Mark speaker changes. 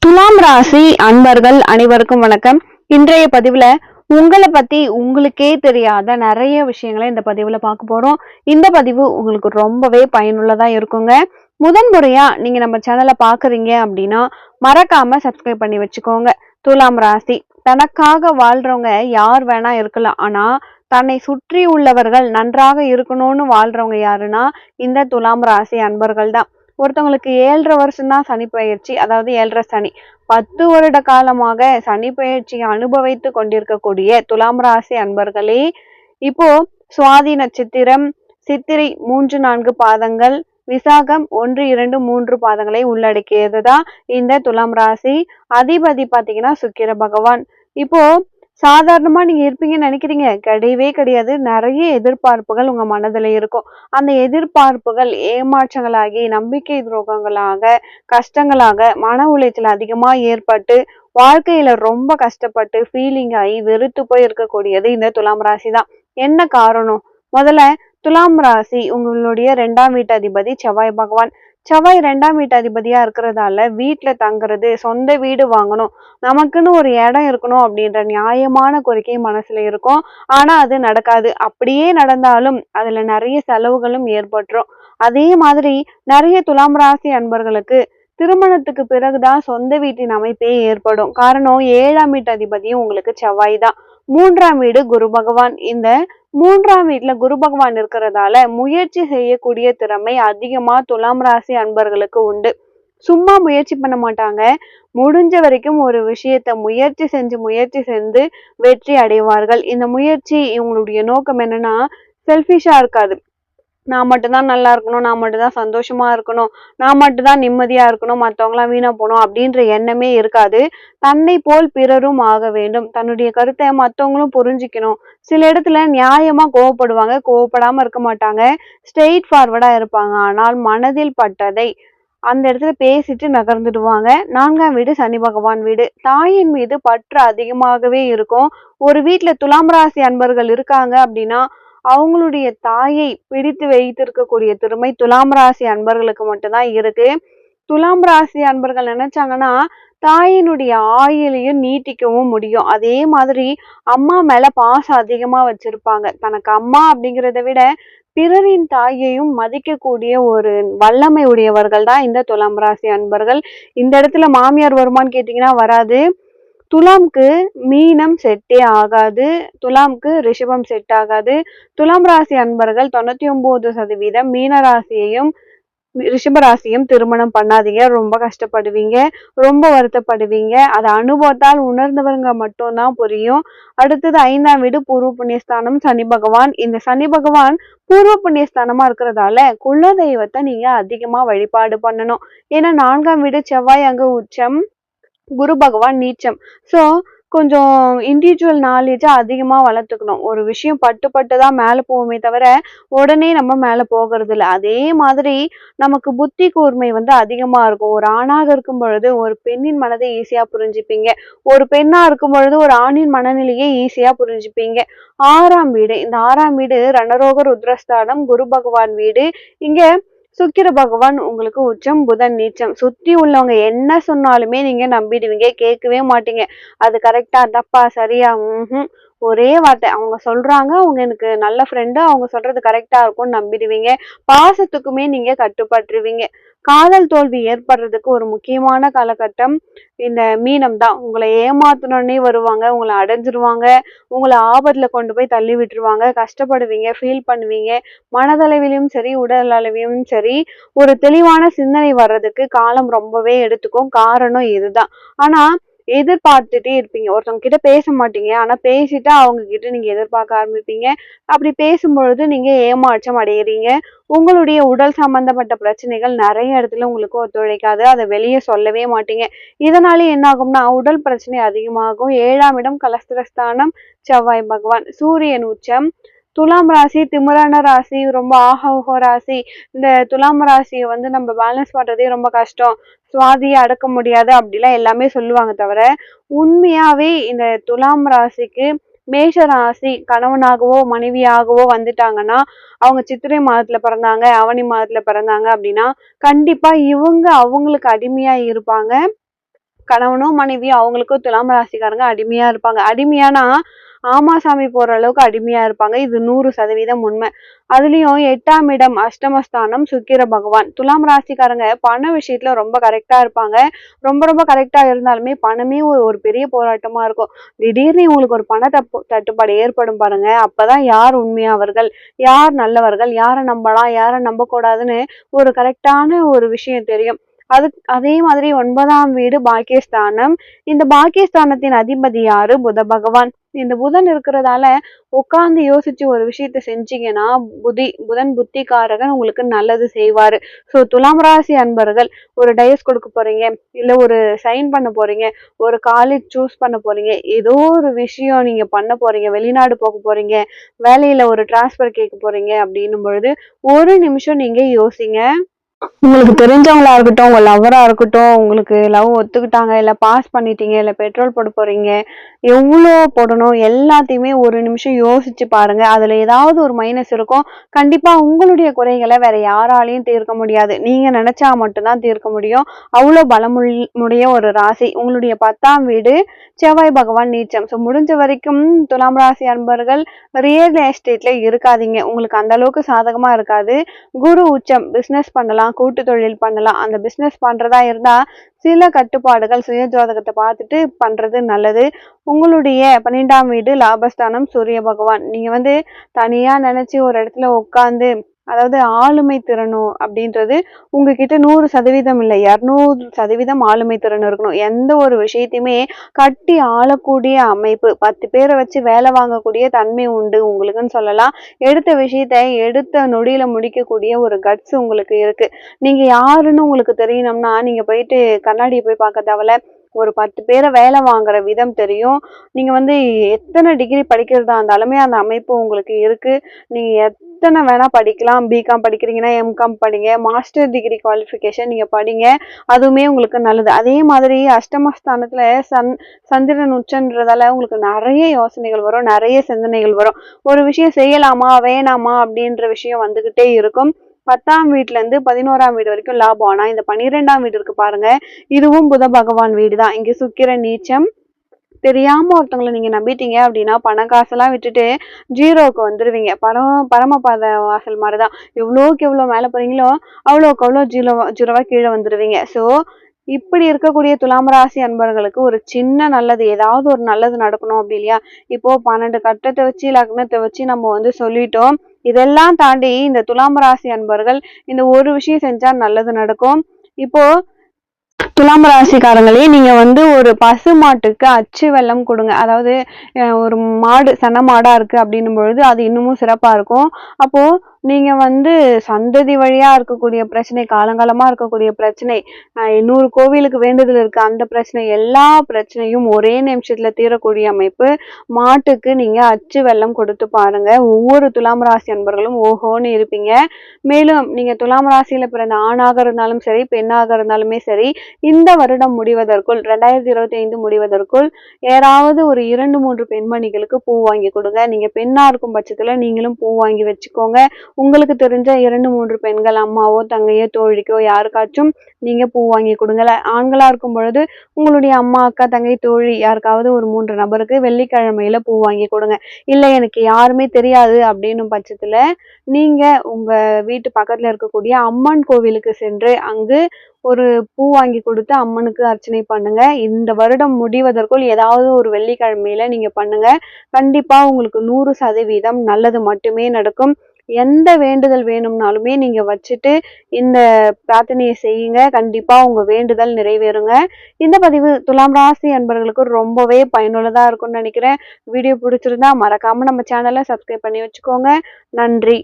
Speaker 1: துலாம் ராசி அன்பர்கள் அனைவருக்கும் வணக்கம். இன்றைய பதிவுல உங்களை பத்தி உங்களுக்கே தெரியாத நிறைய விஷயங்களை இந்த பதிவுல பார்க்க போறோம். இந்த பதிவு உங்களுக்கு ரொம்பவே பயனுள்ளதா இருக்குங்க. முதன் முறையா நீங்க நம்ம சேனலை பாக்குறீங்க அப்படின்னா மறக்காம சப்ஸ்கிரைப் பண்ணி வச்சுக்கோங்க. துலாம் ராசி தனக்காக வாழ்றவங்க யார் வேணா இருக்கலாம். ஆனா தன்னை சுற்றி உள்ளவர்கள் நன்றாக இருக்கணும்னு வாழ்றவங்க யாருன்னா இந்த துலாம் ராசி அன்பர்கள் தான். ஒருத்தவங்களுக்கு 7.5 வருஷம் தான் சனி பயிற்சி, அதாவது 7.5 சனி. 10 வருட காலமாக சனி பயிற்சியை அனுபவித்து கொண்டிருக்கக்கூடிய துலாம் ராசி அன்பர்களே, இப்போ சுவாதி நட்சத்திரம், சித்திரை 3-4 பாதங்கள், விசாகம் 1-2-3 பாதங்களை உள்ளடக்கியதுதான் இந்த துலாம் ராசி. அதிபதி பாத்தீங்கன்னா சுக்கிர பகவான். இப்போ சாதாரணமா நீங்க இருப்பீங்கன்னு நினைக்கிறீங்க, கிடையவே கிடையாது. நிறைய எதிர்பார்ப்புகள் உங்க மனதுல இருக்கும். அந்த எதிர்பார்ப்புகள் ஏமாற்றங்களாகி நம்பிக்கை துரோகங்களாக, கஷ்டங்களாக, மன உளைச்சல் அதிகமா ஏற்பட்டு வாழ்க்கையில ரொம்ப கஷ்டப்பட்டு ஃபீலிங் ஆகி வெறுத்து போய் இருக்கக்கூடியது இந்த துலாம் ராசி தான். என்ன காரணம்? முதல்ல துலாம் ராசி உங்களுடைய 2ஆம் வீட்டு அதிபதி செவ்வாய் பகவான். செவ்வாய் 2ஆம் வீட்டு அதிபதியா இருக்கிறதால வீட்டுல தங்குறது, சொந்த வீடு வாங்கணும், நமக்குன்னு ஒரு இடம் இருக்கணும் அப்படின்ற நியாயமான கோரிக்கை மனசுல இருக்கும். ஆனா அது நடக்காது. அப்படியே நடந்தாலும் அதுல நிறைய செலவுகளும் ஏற்பட்டுரும். அதே மாதிரி நிறைய துலாம் ராசி அன்பர்களுக்கு திருமணத்துக்கு பிறகுதான் சொந்த வீட்டின் அமைப்பே ஏற்படும். காரணம் 7ஆம் வீட்டு அதிபதியும் உங்களுக்கு செவ்வாய் தான். 3ஆம் வீடு குரு பகவான். இந்த 3ஆம் வீட்டுல குரு பகவான் இருக்கிறதால முயற்சி செய்யக்கூடிய திறமை அதிகமா துலாம் ராசி அன்பர்களுக்கு உண்டு. சும்மா முயற்சி பண்ண மாட்டாங்க. முடிஞ்ச வரைக்கும் ஒரு விஷயத்த முயற்சி செஞ்சு வெற்றி அடைவார்கள். இந்த முயற்சி இவங்களுடைய நோக்கம் என்னன்னா செல்ஃபிஷா இருக்காது. நான் மட்டும்தான் நல்லா இருக்கணும், நான் மட்டும்தான் சந்தோஷமா இருக்கணும், நான் மட்டும்தான் நிம்மதியா இருக்கணும், மற்றவங்களாம் வீணா போகணும் அப்படின்ற எண்ணமே இருக்காது. தன்னை போல் பிறரும் ஆக வேண்டும். தன்னுடைய கருத்தை மற்றவங்களும் புரிஞ்சுக்கணும். சில இடத்துல நியாயமா கோவப்படுவாங்க, கோவப்படாம இருக்க மாட்டாங்க, ஸ்ட்ரெயிட் ஃபார்வர்டா இருப்பாங்க. ஆனால் மனதில் பட்டதை அந்த இடத்துல பேசிட்டு நகர்ந்துடுவாங்க. 4ஆம் வீடு சனி பகவான் வீடு. தாயின் மீது பற்று அதிகமாகவே இருக்கும். ஒரு வீட்டுல துலாம் ராசி அன்பர்கள் இருக்காங்க அப்படின்னா அவங்களுடைய தாயை பிடித்து வைத்திருக்கக்கூடிய திறமை துலாம் ராசி அன்பர்களுக்கு மட்டும்தான் இருக்கு. துலாம் ராசி அன்பர்கள் நினைச்சாங்கன்னா தாயினுடைய ஆயுளையும் நீட்டிக்கவும் முடியும். அதே மாதிரி அம்மா மேல பாசம் அதிகமா வச்சிருப்பாங்க. தனக்கு அம்மா அப்படிங்கிறத விட பிறரின் தாயையும் மதிக்கக்கூடிய ஒரு வல்லமை உடையவர்கள் தான் இந்த துலாம் ராசி அன்பர்கள். இந்த இடத்துல மாமியார் வருமான்னு கேட்டீங்கன்னா வராது. துலாம்க்கு மீனம் செட்டே ஆகாது, துலாம்க்கு ரிஷபம் செட் ஆகாது. துலாம் ராசி அன்பர்கள் 99% மீன ராசியையும் ரிஷபராசியும் திருமணம் பண்ணாதீங்க. ரொம்ப கஷ்டப்படுவீங்க, ரொம்ப வருத்தப்படுவீங்க. அதை அனுபவத்தால் உணர்ந்தவங்க மட்டும்தான் புரியும். அடுத்தது 5ஆம் வீடு பூர்வ புண்ணியஸ்தானம் சனி பகவான். இந்த சனி பகவான் பூர்வ புண்ணியஸ்தானமா இருக்கிறதால குல தெய்வத்தை நீங்க அதிகமா வழிபாடு பண்ணணும். ஏன்னா 4ஆம் வீடு செவ்வாய் அங்க உச்சம், குரு பகவான் நீச்சம். ஸோ கொஞ்சம் இண்டிவிஜுவல் நாலேஜா அதிகமா வளர்த்துக்கணும். ஒரு விஷயம் பட்டுதான் மேல போவோமே தவிர உடனே நம்ம மேல போகிறது இல்லை. அதே மாதிரி நமக்கு புத்தி கூர்மை அதிகமா இருக்கும். ஒரு ஆணாக இருக்கும் பொழுது ஒரு பெண்ணின் மனதை ஈஸியா புரிஞ்சுப்பீங்க. ஒரு பெண்ணா இருக்கும் பொழுது ஒரு ஆணின் மனநிலையை ஈஸியா புரிஞ்சுப்பீங்க. 6ஆம் வீடு, இந்த 6ஆம் வீடு ரணரோக ருத்ரஸ்தானம், குரு பகவான் வீடு. இங்க சுக்கிர பகவான் உங்களுக்கு உச்சம், புதன் நீச்சம். சுத்தி உள்ளவங்க என்ன சொன்னாலுமே நீங்க நம்பிடுவீங்க, கேட்கவே மாட்டீங்க. அது கரெக்டா தப்பா சரியா ஒரே வார்த்தை அவங்க சொல்றாங்க, அவங்க எனக்கு நல்ல ஃப்ரெண்டு, அவங்க சொல்றது கரெக்டா இருக்கும்னு நம்பிடுவீங்க. பாசத்துக்குமே நீங்க கட்டுப்பட்டுருவீங்க. காதல் தோல்வி ஏற்படுறதுக்கு ஒரு முக்கியமான காலகட்டம் இந்த மீனம் தான். உங்களை ஏமாத்தணுன்னே வருவாங்க, உங்களை அடைஞ்சிருவாங்க, உங்களை ஆபத்துல கொண்டு போய் தள்ளி விட்டுருவாங்க. கஷ்டப்படுவீங்க, ஃபீல் பண்ணுவீங்க. மனதளவிலும் சரி உடல் அளவிலும் சரி ஒரு தெளிவான சிந்தனை வர்றதுக்கு காலம் ரொம்பவே எடுத்துக்கும். காரணம் இதுதான். ஆனா எதிர்பார்த்துட்டே இருப்பீங்க. ஒருத்தவங்க கிட்ட பேச மாட்டீங்க, ஆனா பேசிட்டா அவங்க கிட்ட நீங்க எதிர்பார்க்க ஆரம்பிப்பீங்க. அப்படி பேசும்பொழுது நீங்க ஏமாற்றம் அடையிறீங்க. உங்களுடைய உடல் சம்பந்தப்பட்ட பிரச்சனைகள் நிறைய இடத்துல உங்களுக்கு ஒத்துழைக்காது. அதை வெளியே சொல்லவே மாட்டீங்க. இதனால என்ன ஆகும்னா உடல் பிரச்சனை அதிகமாகும். 7ஆம் இடம் கலஸ்திரஸ்தானம் செவ்வாய் பகவான். சூரியன் உச்சம். துலாம் ராசி திமிரான ராசி, ரொம்ப ஆஹோஹோ ராசி. இந்த துலாம் ராசியை நம்ம பேலன்ஸ் பண்றதே ரொம்ப கஷ்டம், சுவாதியை அடக்க முடியாது அப்படிலாம் எல்லாமே சொல்லுவாங்க. தவிர உண்மையாவே இந்த துலாம் ராசிக்கு மேஷ ராசி கணவனாகவோ மனைவியாகவோ வந்துட்டாங்கன்னா, அவங்க சித்திரை மாதத்துல பிறந்தாங்க, ஆவணி மாதத்துல பிறந்தாங்க அப்படின்னா கண்டிப்பா இவங்க அவங்களுக்கு அடிமையா இருப்பாங்க. கணவனும் மனைவியும் அவங்களுக்கும் துலாம் ராசிக்காரங்க அடிமையா இருப்பாங்க. அடிமையானா ஆமா சாமி போற அளவுக்கு அடிமையா இருப்பாங்க. இது 100% உண்மை. அதுலயும் 8ஆம் இடம் அஷ்டமஸ்தானம் சுக்கிர பகவான். துலாம் ராசிக்காரங்க பண விஷயத்துல ரொம்ப கரெக்டா இருப்பாங்க. ரொம்ப ரொம்ப கரெக்டா இருந்தாலுமே பணமே ஒரு பெரிய போராட்டமா இருக்கும். திடீர்னு உங்களுக்கு ஒரு பண தட்டுப்பாடு ஏற்படும் பாருங்க. அப்பதான் யார் உண்மையாவர்கள், யார் நல்லவர்கள், யாரை நம்பலாம், யாரை நம்பக்கூடாதுன்னு ஒரு கரெக்டான ஒரு விஷயம் தெரியும். அதே மாதிரி 9ஆம் வீடு பாக்கியஸ்தானம். இந்த பாக்கியஸ்தானத்தின் அதிபதி யாரு? புத பகவான். இந்த புதன் இருக்கிறதால உட்கார்ந்து யோசிச்சு ஒரு விஷயத்த செஞ்சீங்கன்னா புதன் புத்திகாரகன் உங்களுக்கு நல்லது செய்வாரு. சோ துலாம் ராசி அன்பர்கள் ஒரு டயஸ் கொடுக்க போறீங்க, இல்ல ஒரு சைன் பண்ண போறீங்க, ஒரு காலேஜ் சூஸ் பண்ண போறீங்க, ஏதோ ஒரு விஷயம் நீங்க பண்ண போறீங்க, வெளிநாடு போக போறீங்க, வேலையில ஒரு டிரான்ஸ்பர் கேட்க போறீங்க அப்படின்னும் பொழுது ஒரு நிமிஷம் நீங்க யோசிங்க. உங்களுக்கு தெரிஞ்சவங்களா இருக்கட்டும், உங்க லவ்வரா இருக்கட்டும், உங்களுக்கு லவ் ஒத்துக்கிட்டாங்க, இல்ல பாஸ் பண்ணிட்டீங்க, இல்ல பெட்ரோல் போட போறீங்க, எவ்வளோ போடணும் எல்லாத்தையுமே ஒரு நிமிஷம் யோசிச்சு பாருங்க. அதுல ஏதாவது ஒரு மைனஸ் இருக்கும். கண்டிப்பா உங்களுடைய குறைகளை வேற யாராலையும் தீர்க்க முடியாது. நீங்க நினைச்சா மட்டும்தான் தீர்க்க முடியும். அவ்வளோ பலமுடைய ஒரு ராசி. உங்களுடைய 10ஆம் வீடு செவ்வாய் பகவான் நீச்சம். ஸோ முடிஞ்ச வரைக்கும் துலாம் ராசி அன்பர்கள் ரியல் எஸ்டேட்ல இருக்காதீங்க. உங்களுக்கு அந்த அளவுக்கு சாதகமா இருக்காது. குரு உச்சம், பிசினஸ் பண்ணலாம், கூட்டு தொழில் பண்ணலாம். அந்த பிசினஸ் பண்றதா இருந்தா சில கட்டுப்பாடுகள் சுய ஜோதகத்தை பார்த்துட்டு பண்றது நல்லது. உங்களுடைய 12ஆம் வீடு லாபஸ்தானம் சூரிய பகவான். நீங்க தனியா நினைச்சு ஒரு இடத்துல உட்கார்ந்து, அதாவது ஆளுமை திறனும் அப்படின்றது உங்ககிட்ட 100% இல்லை, 200% ஆளுமை திறன் இருக்கணும். எந்த ஒரு விஷயத்தையுமே கட்டி ஆளக்கூடிய அமைப்பு, 10 பேரை வச்சு வேலை வாங்கக்கூடிய தன்மை உண்டு உங்களுக்குன்னு சொல்லலாம். எடுத்த விஷயத்த எடுத்த நொடியில முடிக்கக்கூடிய ஒரு கட்ஸ் உங்களுக்கு இருக்கு. நீங்க யாருன்னு உங்களுக்கு தெரியணும்னா நீங்க போயிட்டு கண்ணாடியை போய் பார்க்க தேவையில்ல. ஒரு 10 பேரை வேலை வாங்குற விதம் தெரியும். நீங்க எத்தனை டிகிரி படிக்கிறதா இருந்தாலுமே அந்த அமைப்பு உங்களுக்கு இருக்கு. நீங்க எத்தனை வேணா படிக்கலாம். பிகாம் படிக்கிறீங்கன்னா எம்காம் படிங்க, மாஸ்டர் டிகிரி குவாலிஃபிகேஷன் நீங்க படிங்க, அதுவுமே உங்களுக்கு நல்லது. அதே மாதிரி அஷ்டமஸ்தானத்துல சந்திரன் உச்சன்றதால உங்களுக்கு நிறைய யோசனைகள் வரும், நிறைய சிந்தனைகள் வரும். ஒரு விஷயம் செய்யலாமா வேணாமா அப்படின்ற விஷயம் வந்துகிட்டே இருக்கும். 10ஆம் வீட்டுல இருந்து 11ஆம் வீடு வரைக்கும் லாபம். ஆனா இந்த 12ஆம் வீடு இருக்கு பாருங்க, இதுவும் புத பகவான் வீடுதான். இங்க சுக்கிரன் நீச்சம். தெரியாம ஒருத்தவங்களை நீங்க நம்பிட்டீங்க அப்படின்னா பண காசெல்லாம் விட்டுட்டு ஜீரோக்கு வந்துருவீங்க. பரமபத வாசல் மாதிரிதான். எவ்வளோக்கு எவ்வளவு மேல போறீங்களோ அவ்வளோக்கு அவ்வளோ ஜீரோவா கீழே வந்துருவீங்க. சோ இப்படி இருக்கக்கூடிய துலாம் ராசி அன்பர்களுக்கு ஒரு சின்ன நல்லது, ஏதாவது ஒரு நல்லது நடக்கணும் அப்படி இல்லையா? இப்போ 12 கட்டத்தை வச்சு லக்னத்தை வச்சு நம்ம சொல்லிட்டோம். இதெல்லாம் தாண்டி இந்த துலாம் ராசி அன்பர்கள் இந்த ஒரு விஷயம் செஞ்சா நல்லது நடக்கும். இப்போ துலாம் ராசிக்காரங்களே நீங்க ஒரு பசு மாட்டுக்கு அச்சு வெல்லம் கொடுங்க. அதாவது ஒரு மாடு சன மாடா இருக்கு அப்படின்னும் பொழுது அது இன்னமும் சிறப்பா இருக்கும். அப்போ நீங்க சந்ததி வழியா இருக்கக்கூடிய பிரச்சனை, காலங்காலமா இருக்கக்கூடிய பிரச்சனை, 100 கோவிலுக்கு வேண்டுதல் இருக்கு அந்த பிரச்சனை, எல்லா பிரச்சனையும் ஒரே நிமிஷத்துல தீரக்கூடிய அமைப்பு. மாட்டுக்கு நீங்க அச்சு வெல்லம் கொடுத்து பாருங்க. ஒவ்வொரு துலாம் ராசி அன்பர்களும் ஓஹோன்னு இருப்பீங்க. மேலும் நீங்க துலாம் ராசியில பிறந்த ஆணாக இருந்தாலும் சரி, பெண்ணாக இருந்தாலுமே சரி, இந்த வருடம் முடிவதற்குள் 2025 முடிவதற்குள் யாராவது ஒரு 2-3 பெண்மணிகளுக்கு பூ வாங்கி கொடுங்க. நீங்க பெண்ணா இருக்கும் பட்சத்துல நீங்களும் பூ வாங்கி வச்சுக்கோங்க. உங்களுக்கு தெரிஞ்ச 2-3 பெண்கள், அம்மாவோ தங்கையோ தோழிக்கோ யாருக்காச்சும் நீங்க பூ வாங்கி கொடுங்கல. ஆண்களா இருக்கும் பொழுது உங்களுடைய அம்மா அக்கா தங்கை தோழி யாருக்காவது ஒரு 3 நபருக்கு வெள்ளிக்கிழமையில பூ வாங்கி கொடுங்க. இல்ல எனக்கு யாருமே தெரியாது அப்படின்னும் பட்சத்துல நீங்க உங்க வீட்டு பக்கத்துல இருக்கக்கூடிய அம்மன் கோவிலுக்கு சென்று அங்கு ஒரு பூ வாங்கி கொடுத்து அம்மனுக்கு அர்ச்சனை பண்ணுங்க. இந்த வருடம் முடிவதற்குள் ஏதாவது ஒரு வெள்ளிக்கிழமையில நீங்க பண்ணுங்க. கண்டிப்பா உங்களுக்கு 100% நல்லது மட்டுமே நடக்கும். எந்த வேண்டுதல் வேணும்னாலுமே நீங்க வச்சுட்டு இந்த பிரார்த்தனையை செய்யுங்க. கண்டிப்பா உங்க வேண்டுதல் நிறைவேறுங்க. இந்த பதிவு துலாம் ராசி அன்பர்களுக்கு ரொம்பவே பயனுள்ளதா இருக்கும்னு நினைக்கிறேன். வீடியோ பிடிச்சிருந்தா மறக்காம நம்ம சேனலை சப்ஸ்கிரைப் பண்ணி வச்சுக்கோங்க. நன்றி.